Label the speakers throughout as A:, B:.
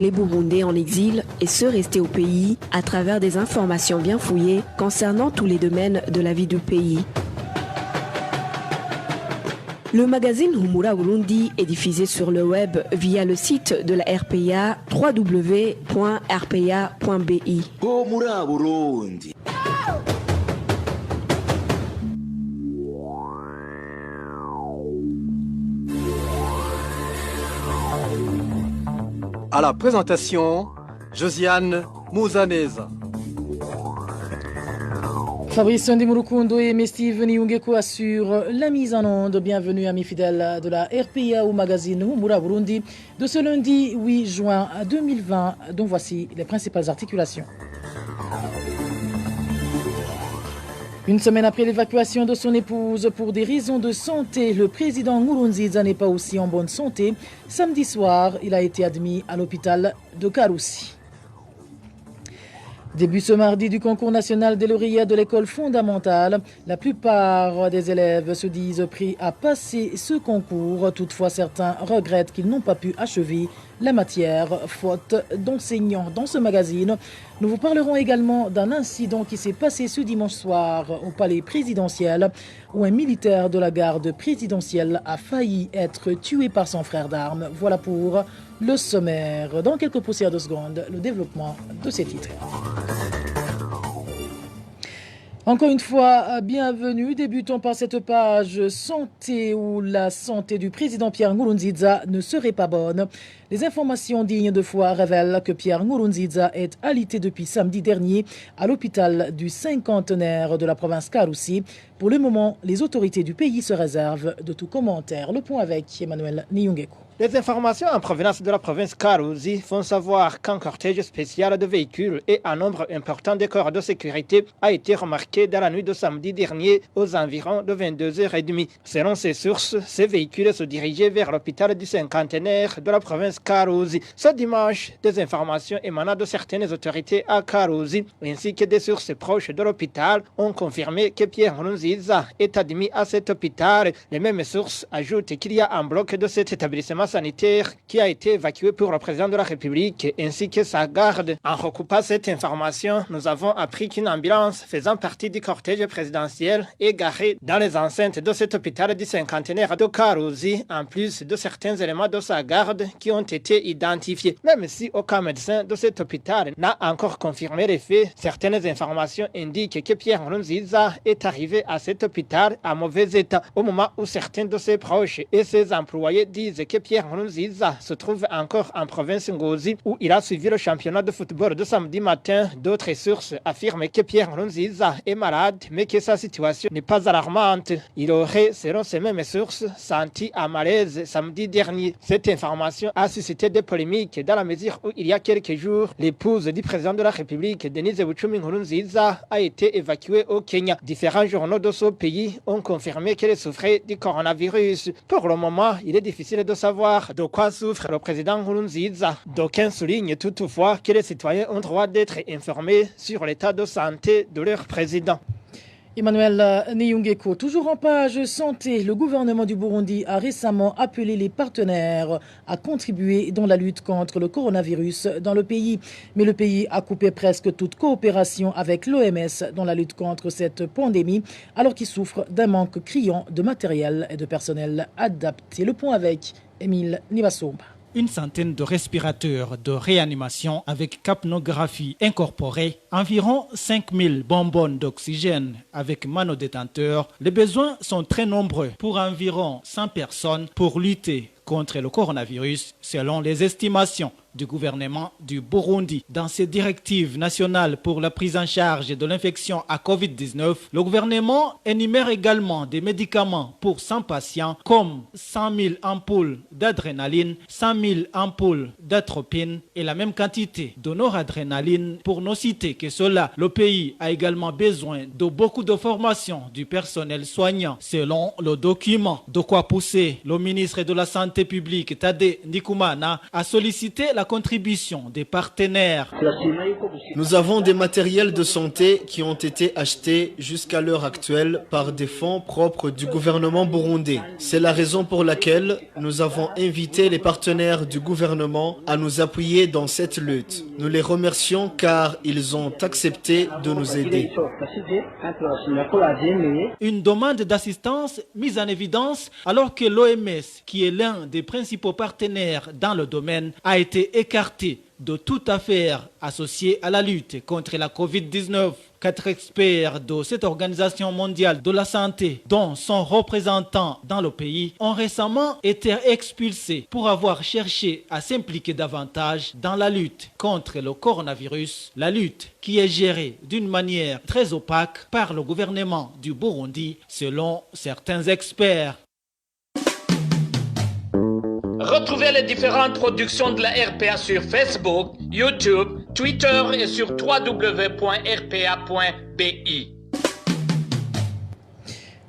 A: Les Burundais en exil et ceux restés au pays à travers des informations bien fouillées concernant tous les domaines de la vie du pays. Le magazine Humura Burundi est diffusé sur le web via le site de la RPA www.rpa.bi.
B: Humura Burundi.
C: À la présentation, Josiane Mouzaneza.
D: Fabrice Ndimurukundo et Steve Niungeko assurent la mise en onde. Bienvenue amis fidèles de la RPA au magazine Humura Burundi de ce lundi 8 juin 2020, dont voici les principales articulations. Une semaine après l'évacuation de son épouse pour des raisons de santé, le président Nkurunziza n'est pas aussi en bonne santé. Samedi soir, il a été admis à l'hôpital de Karusi. Début ce mardi du concours national des lauréats de l'école fondamentale. La plupart des élèves se disent prêts à passer ce concours. Toutefois, certains regrettent qu'ils n'ont pas pu achever la matière, faute d'enseignants. Dans ce magazine, nous vous parlerons également d'un incident qui s'est passé ce dimanche soir au palais présidentiel, où un militaire de la garde présidentielle a failli être tué par son frère d'armes. Voilà pour le sommaire. Dans quelques poussières de secondes, le développement de ces titres. Encore une fois, bienvenue. Débutons par cette page santé où la santé du président Pierre Nkurunziza ne serait pas bonne. Les informations dignes de foi révèlent que Pierre Nkurunziza est alité depuis samedi dernier à l'hôpital du cinquantenaire de la province Karusi. Pour le moment, les autorités du pays se réservent de tout commentaire. Le point avec Emmanuel Niungeko.
E: Les informations en provenance de la province Karusi font savoir qu'un cortège spécial de véhicules et un nombre important de corps de sécurité a été remarqué dans la nuit de samedi dernier aux environs de 22h30. Selon ces sources, ces véhicules se dirigeaient vers l'hôpital du cinquantenaire de la province Karusi. Ce dimanche, des informations émanant de certaines autorités à Karusi ainsi que des sources proches de l'hôpital ont confirmé que Pierre Nkurunziza est admis à cet hôpital. Les mêmes sources ajoutent qu'il y a un bloc de cet établissement sanitaire qui a été évacué pour le président de la République ainsi que sa garde. En recoupant cette information, nous avons appris qu'une ambulance faisant partie du cortège présidentiel est garée dans les enceintes de cet hôpital du cinquantenaire de Karusi, en plus de certains éléments de sa garde qui ont été identifiés. Même si aucun médecin de cet hôpital n'a encore confirmé les faits, certaines informations indiquent que Pierre Nkurunziza est arrivé à cet hôpital à mauvais état au moment où certains de ses proches et ses employés disent que Pierre Nkurunziza se trouve encore en province Ngozi où il a suivi le championnat de football de samedi matin. D'autres sources affirment que Pierre Nkurunziza est malade mais que sa situation n'est pas alarmante. Il aurait, selon ces mêmes sources, senti un malaise samedi dernier. Cette information a suscité des polémiques dans la mesure où il y a quelques jours, l'épouse du président de la République, Denise Buchumi Nkurunziza, a été évacuée au Kenya. Différents journaux de ce pays ont confirmé qu'elle souffrait du coronavirus. Pour le moment, il est difficile de savoir de quoi souffre le président Nkurunziza. D'aucuns soulignent toutefois que les citoyens ont droit d'être informés sur l'état de santé de leur président.
D: Emmanuel Niungeko, toujours en page santé, le gouvernement du Burundi a récemment appelé les partenaires à contribuer dans la lutte contre le coronavirus dans le pays. Mais le pays a coupé presque toute coopération avec l'OMS dans la lutte contre cette pandémie, alors qu'il souffre d'un manque criant de matériel et de personnel adapté. Le point avec Émile Nibasomba.
F: Une centaine de respirateurs de réanimation avec capnographie incorporée, environ 5000 bonbonnes d'oxygène avec manodétenteur. Les besoins sont très nombreux pour environ 100 personnes pour lutter contre le coronavirus, selon les estimations du gouvernement du Burundi. Dans ses directives nationales pour la prise en charge de l'infection à Covid-19, le gouvernement énumère également des médicaments pour 100 patients comme 100 000 ampoules d'adrénaline, 100 000 ampoules d'atropine et la même quantité de noradrénaline pour ne citer que cela. Le pays a également besoin de beaucoup de formation du personnel soignant selon le document. De quoi pousser le ministre de la Santé santé publique, Tade Ndikumana, a sollicité la contribution des partenaires.
G: Nous avons des matériels de santé qui ont été achetés jusqu'à l'heure actuelle par des fonds propres du gouvernement burundais. C'est la raison pour laquelle nous avons invité les partenaires du gouvernement à nous appuyer dans cette lutte. Nous les remercions car ils ont accepté de nous aider.
F: Une demande d'assistance mise en évidence alors que l'OMS, qui est l'un des principaux partenaires dans le domaine, a été écartée de toute affaire associée à la lutte contre la Covid-19. 4 experts de cette organisation mondiale de la santé, dont son représentant dans le pays, ont récemment été expulsés pour avoir cherché à s'impliquer davantage dans la lutte contre le coronavirus, la lutte qui est gérée d'une manière très opaque par le gouvernement du Burundi, selon certains experts.
H: Retrouvez les différentes productions de la RPA sur Facebook, YouTube, Twitter et sur www.rpa.bi.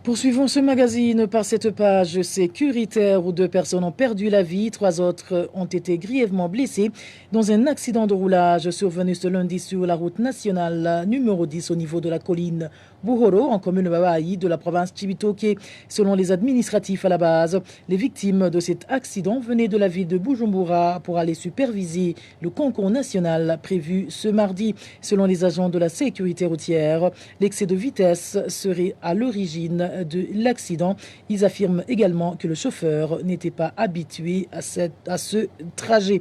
D: Poursuivons ce magazine par cette page sécuritaire où 2 personnes ont perdu la vie, 3 autres ont été grièvement blessées dans un accident de roulage survenu ce lundi sur la route nationale numéro 10 au niveau de la colline Buhoro en commune Babaï de la province Cibitoke. Selon les administratifs à la base, les victimes de cet accident venaient de la ville de Bujumbura pour aller superviser le concours national prévu ce mardi. Selon les agents de la sécurité routière, l'excès de vitesse serait à l'origine de l'accident. Ils affirment également que le chauffeur n'était pas habitué à ce trajet.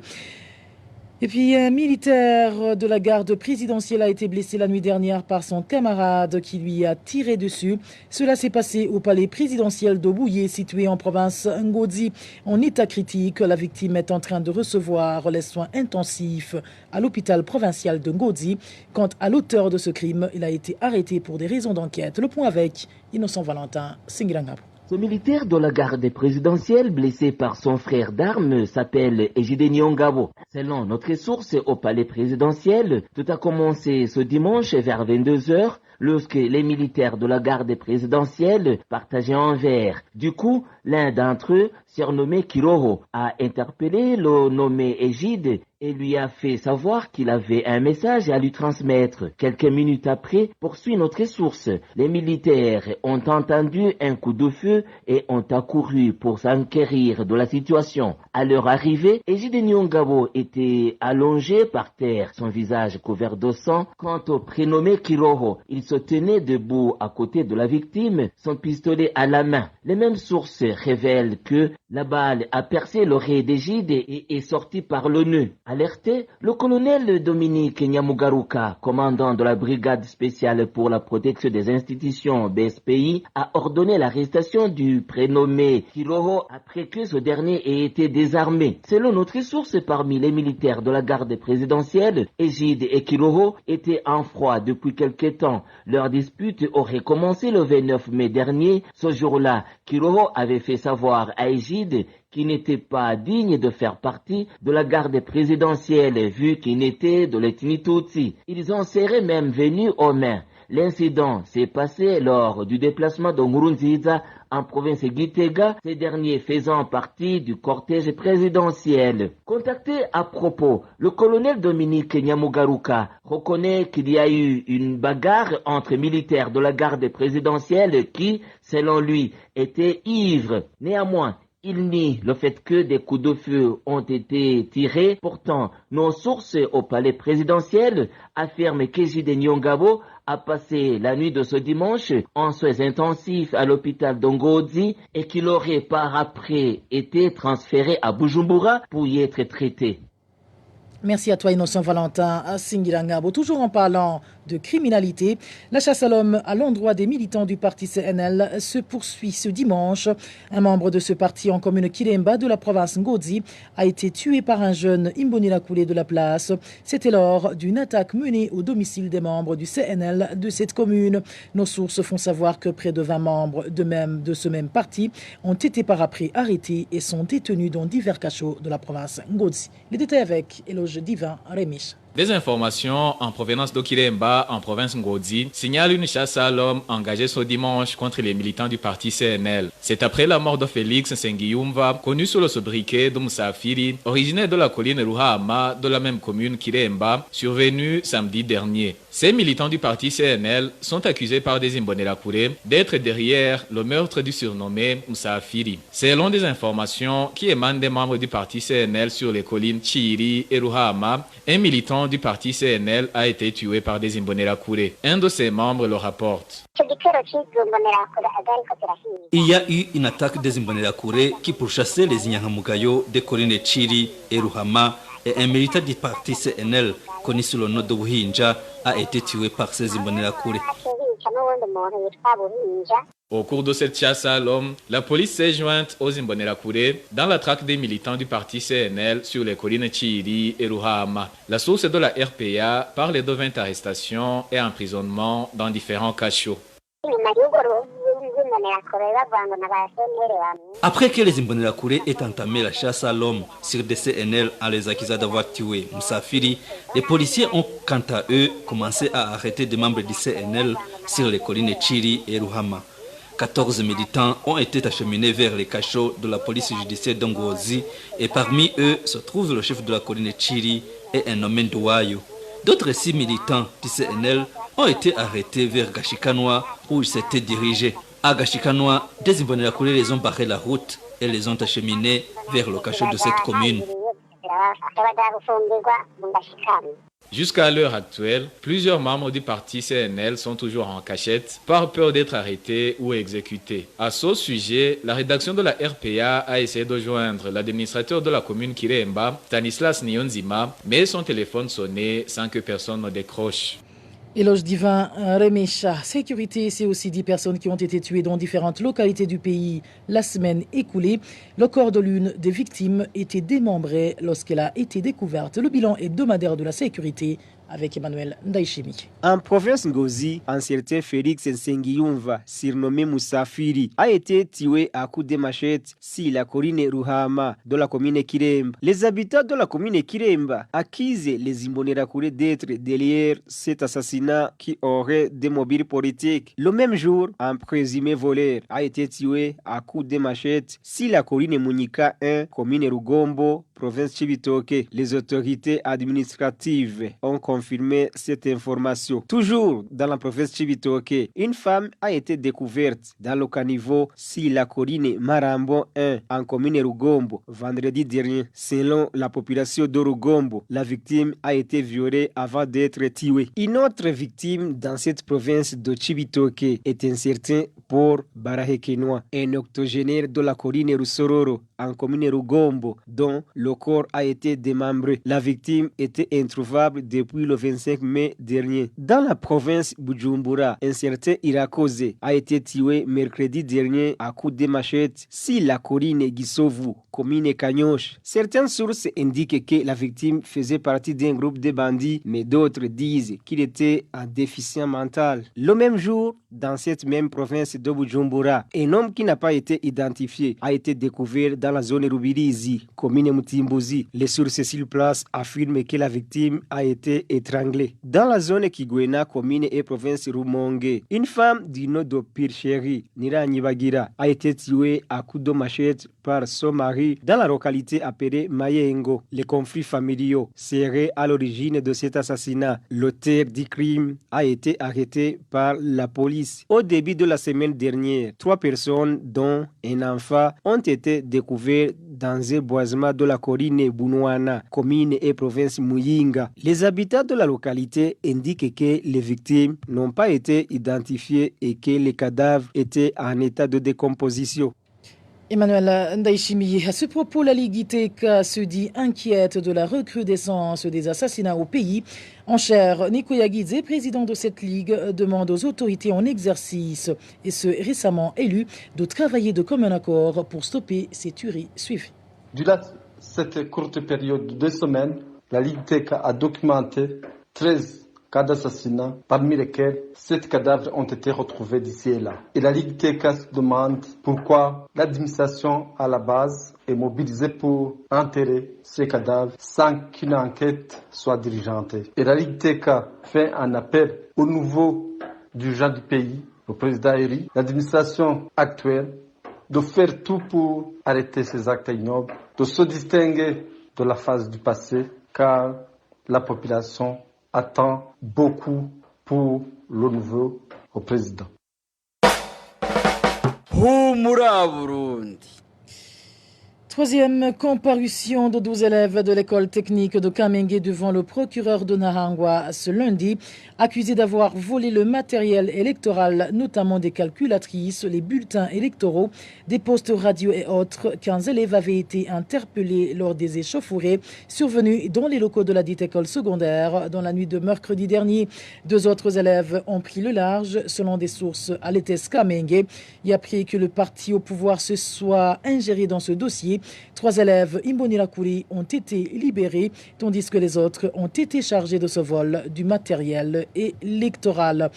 D: Et puis un militaire de la garde présidentielle a été blessé la nuit dernière par son camarade qui lui a tiré dessus. Cela s'est passé au palais présidentiel de Bouillé, situé en province Ngozi. En état critique, la victime est en train de recevoir les soins intensifs à l'hôpital provincial de Ngozi. Quant à l'auteur de ce crime, il a été arrêté pour des raisons d'enquête. Le point avec Innocent Valentin Singirangabo.
I: Ce militaire de la garde présidentielle, blessé par son frère d'armes, s'appelle Ejide Nyongabo. Selon notre source au palais présidentiel, tout a commencé ce dimanche vers 22h, lorsque les militaires de la garde présidentielle partageaient un verre. Du coup, l'un d'entre eux, surnommé Kiroho, a interpellé le nommé Ejide et lui a fait savoir qu'il avait un message à lui transmettre. Quelques minutes après, poursuit notre source, les militaires ont entendu un coup de feu et ont accouru pour s'enquérir de la situation. À leur arrivée, Ejide Nyongabo était allongé par terre, son visage couvert de sang. Quant au prénommé Kiroho, il se tenait debout à côté de la victime, son pistolet à la main. Les mêmes sources révèlent que la balle a percé l'oreille d'Ejide et est sortie par le nœud. Alerté, le colonel Dominique Nyamugaruka, commandant de la brigade spéciale pour la protection des institutions BSPI, a ordonné l'arrestation du prénommé Kiroho après que ce dernier ait été désarmé. Selon notre source, parmi les militaires de la garde présidentielle, Ejide et Kiroho étaient en froid depuis quelque temps. Leur dispute aurait commencé le 29 mai dernier. Ce jour-là, Kiroho avait fait savoir à Ejide qui n'était pas digne de faire partie de la garde présidentielle vu qu'il n'était de l'ethnie Tutsi. Ils en seraient même venus aux mains. L'incident s'est passé lors du déplacement de Nkurunziza en province Gitega, ces derniers faisant partie du cortège présidentiel. Contacté à propos, le colonel Dominique Nyamugaruka reconnaît qu'il y a eu une bagarre entre militaires de la garde présidentielle qui, selon lui, étaient ivres. Néanmoins, il nie le fait que des coups de feu ont été tirés. Pourtant, nos sources au palais présidentiel affirment qu'Ejide Nyongabo a passé la nuit de ce dimanche en soins intensifs à l'hôpital d'Ngozi et qu'il aurait par après été transféré à Bujumbura pour y être traité.
D: Merci à toi Innocent Valentin à Singirangabo. Toujours en parlant de criminalité, la chasse à l'homme à l'endroit des militants du parti CNL se poursuit ce dimanche. Un membre de ce parti en commune Kiremba de la province Ngozi a été tué par un jeune Imbonirakoulé de la place. C'était lors d'une attaque menée au domicile des membres du CNL de cette commune. Nos sources font savoir que près de 20 membres de ce même parti ont été par après arrêtés et sont détenus dans divers cachots de la province Ngozi. Les détails avec Eloge Divin Rémiche.
J: Des informations en provenance d'Okiremba, en province Ngodi, signalent une chasse à l'homme engagée ce dimanche contre les militants du parti CNL. C'est après la mort de Félix Nsengiyumva, connu sous le sobriquet de Musafiri, originaire de la colline Ruhama de la même commune Kiremba, survenu samedi dernier. Ces militants du parti CNL sont accusés par des Imbonerakure d'être derrière le meurtre du surnommé Musafiri. Selon des informations qui émanent des membres du parti CNL sur les collines Chiri et Ruhama, un militant du parti CNL a été tué par des Imbonerakure. Un de ses membres le rapporte.
K: Il y a eu une attaque des Imbonerakure qui pourchassait les Inyangamugayo des collines Chiri et Ruhama, et un militant du parti CNL connu sous le nom de Buhinja a été tué par ces Imbonerakure.
J: Au cours de cette chasse à l'homme, la police s'est jointe aux Imbonerakure dans la traque des militants du parti CNL sur les collines Chiri et Ruhama. La source de la RPA parle de 20 arrestations et emprisonnements dans différents cachots.
K: Après que les Imbonerakure aient entamé la chasse à l'homme sur des CNL en les accusant d'avoir tué Musafiri, les policiers ont quant à eux commencé à arrêter des membres du CNL sur les collines Chiri et Ruhama. 14 militants ont été acheminés vers les cachots de la police judiciaire d'Ongozi et parmi eux se trouve le chef de la colline Chiri et un nommé Douayo. D'autres 6 militants du CNL ont été arrêtés vers Gashikanwa où ils s'étaient dirigés. À Gashikanwa, des Imbonerakure les ont barré la route et les ont acheminés vers le cachot de cette commune.
J: Jusqu'à l'heure actuelle, plusieurs membres du parti CNL sont toujours en cachette par peur d'être arrêtés ou exécutés. À ce sujet, la rédaction de la RPA a essayé de joindre l'administrateur de la commune Kiremba, Stanislas Nyonzima, mais son téléphone sonnait sans que personne ne décroche.
D: Éloge divin, Remesha. Sécurité, c'est aussi 10 personnes qui ont été tuées dans différentes localités du pays la semaine écoulée. Le corps de l'une des victimes était démembré lorsqu'elle a été découverte. Le bilan hebdomadaire de la sécurité avec Emmanuel Ndaishimi.
L: En province Ngozi, un certain Félix Nsengiyumva, surnommé Musafiri, a été tué à coups de machette sur la colline Ruhama de la commune Kiremba. Les habitants de la commune Kiremba accusent les Imbonerakure d'être derrière cet assassinat qui aurait des mobiles politiques. Le même jour, un présumé voleur a été tué à coups de machette sur la colline Munika 1, commune Rugombo, province Chibitoke. Les autorités administratives ont confirmé cette information. Toujours dans la province Chibitoke, une femme a été découverte dans le caniveau sur la colline Marambo 1 en commune Rugombo vendredi dernier. Selon la population de Rugombo, la victime a été violée avant d'être tuée. Une autre victime dans cette province de Chibitoke est un certain Paul Barahekenois, un octogénaire de la colline Rusororo en commune Rugombo, dont le corps a été démembré. La victime était introuvable depuis le 25 mai dernier. Dans la province Bujumbura, un certain Irakoze a été tué mercredi dernier à coups de machette sur la colline Gisovu, commune Kanyosh. Certaines sources indiquent que la victime faisait partie d'un groupe de bandits, mais d'autres disent qu'il était un déficient mental. Le même jour, dans cette même province de Bujumbura, un homme qui n'a pas été identifié a été découvert dans la zone Rubirizi, commune Mutimbuzi. Les sources sur place affirment que la victime a été étranglée. Dans la zone Kigwena, commune et province Rumonge, une femme du nom de Pircheri, Nira Nibagira, a été tuée à coups de machette par son mari dans la localité appelée Mayengo. Les conflits familiaux seraient à l'origine de cet assassinat. L'auteur du crime a été arrêté par la police. Au début de la semaine dernière, 3 personnes, dont un enfant, ont été découvertes dans un boisement de la colline Bunwana, commune et province Muyinga. Les habitants de la localité indiquent que les victimes n'ont pas été identifiées et que les cadavres étaient en état de décomposition.
D: Emmanuel Ndaishimi, à ce propos, la Ligue ITEC se dit inquiète de la recrudescence des assassinats au pays. En chair, Nico Yagidze, président de cette ligue, demande aux autorités en exercice et ceux récemment élus de travailler de commun accord pour stopper ces tueries suivies.
M: Durant cette courte période de 2 semaines, la Ligue ITEC a documenté 13 cas d'assassinat, parmi lesquels 7 cadavres ont été retrouvés d'ici et là. Et la Ligue ITEC se demande pourquoi l'administration à la base est mobilisée pour enterrer ces cadavres sans qu'une enquête soit diligentée. Et la Ligue TK fait un appel au nouveau dirigeant du pays, le président Eri, l'administration actuelle, de faire tout pour arrêter ces actes ignobles, de se distinguer de la phase du passé, car la population attend beaucoup pour le nouveau président.
D: Troisième comparution de 12 élèves de l'école technique de Kamenge devant le procureur de Nahangwa ce lundi, accusés d'avoir volé le matériel électoral, notamment des calculatrices, les bulletins électoraux, des postes radio et autres. 15 élèves avaient été interpellés lors des échauffourées survenus dans les locaux de la dite école secondaire dans la nuit de mercredi dernier. 2 autres élèves ont pris le large, selon des sources à l'ETS Kamenge. Il a appris que le parti au pouvoir se soit ingéré dans ce dossier. 3 élèves Imbonirakuri ont été libérés, tandis que les autres ont été chargés de ce vol du matériel électoral.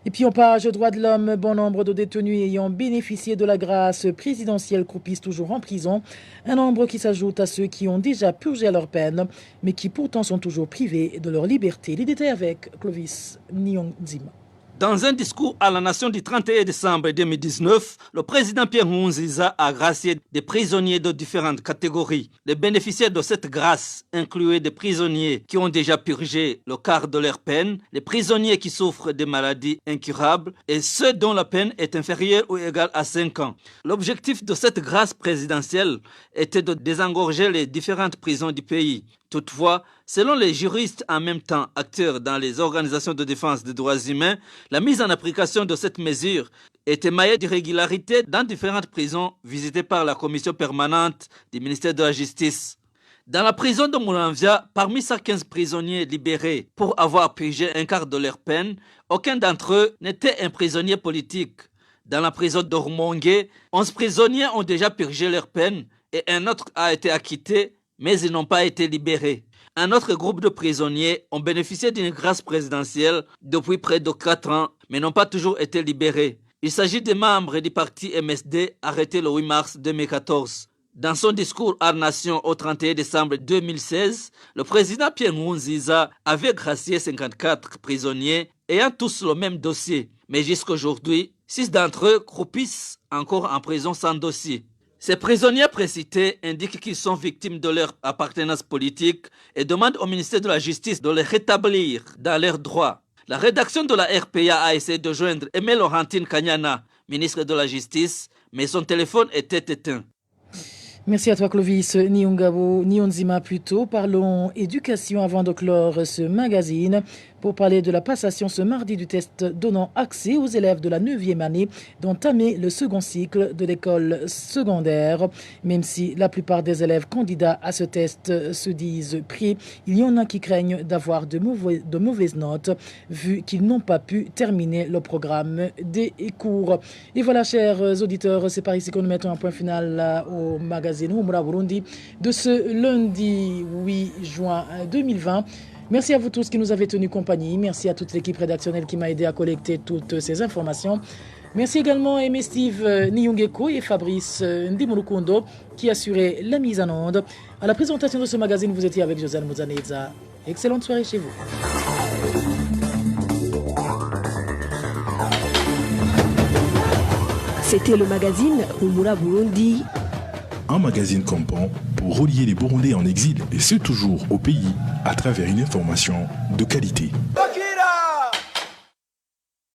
D: Et puis en page droits de l'homme, bon nombre de détenus ayant bénéficié de la grâce présidentielle croupissent toujours en prison. Un nombre qui s'ajoute à ceux qui ont déjà purgé leur peine, mais qui pourtant sont toujours privés de leur liberté. Les détails avec Clovis Nyongzima.
K: Dans un discours à la nation du 31 décembre 2019, le président Pierre Nkurunziza a gracié des prisonniers de différentes catégories. Les bénéficiaires de cette grâce incluaient des prisonniers qui ont déjà purgé le quart de leur peine, les prisonniers qui souffrent de maladies incurables et ceux dont la peine est inférieure ou égale à 5 ans. L'objectif de cette grâce présidentielle était de désengorger les différentes prisons du pays. Toutefois, selon les juristes en même temps acteurs dans les organisations de défense des droits humains, la mise en application de cette mesure est émaillée d'irrégularités dans différentes prisons visitées par la commission permanente du ministère de la Justice. Dans la prison de Moulanvia, parmi 115 prisonniers libérés pour avoir purgé un quart de leur peine, aucun d'entre eux n'était un prisonnier politique. Dans la prison de Rumongue, 11 prisonniers ont déjà purgé leur peine et un autre a été acquitté, mais ils n'ont pas été libérés. Un autre groupe de prisonniers ont bénéficié d'une grâce présidentielle depuis près de 4 ans, mais n'ont pas toujours été libérés. Il s'agit des membres du parti MSD arrêtés le 8 mars 2014. Dans son discours à la Nation au 31 décembre 2016, le président Pierre Nkurunziza avait gracié 54 prisonniers ayant tous le même dossier. Mais jusqu'aujourd'hui, 6 d'entre eux croupissent encore en prison sans dossier. Ces prisonniers précités indiquent qu'ils sont victimes de leur appartenance politique et demandent au ministère de la Justice de les rétablir dans leurs droits. La rédaction de la RPA a essayé de joindre Aimé Laurentine Kanyana, ministre de la Justice, mais son téléphone était éteint.
D: Merci à toi Clovis Nyongzima plutôt. Parlons éducation avant de clore ce magazine pour parler de la passation ce mardi du test donnant accès aux élèves de la 9e année d'entamer le second cycle de l'école secondaire. Même si la plupart des élèves candidats à ce test se disent pris, il y en a qui craignent d'avoir de mauvaises notes vu qu'ils n'ont pas pu terminer le programme des cours. Et voilà, chers auditeurs, c'est par ici que nous mettons un point final au magazine Humura Burundi de ce lundi 8 juin 2020. Merci à vous tous qui nous avez tenu compagnie. Merci à toute l'équipe rédactionnelle qui m'a aidé à collecter toutes ces informations. Merci également à Aimé Steve Niyongeko et Fabrice Ndimurukundo qui assuraient la mise en onde. À la présentation de ce magazine, vous étiez avec Josiane Mouzaneza. Excellente soirée chez vous.
A: C'était le magazine Humura Burundi.
N: Un magazine campant pour relier les Burundais en exil et ceux toujours au pays à travers une information de qualité.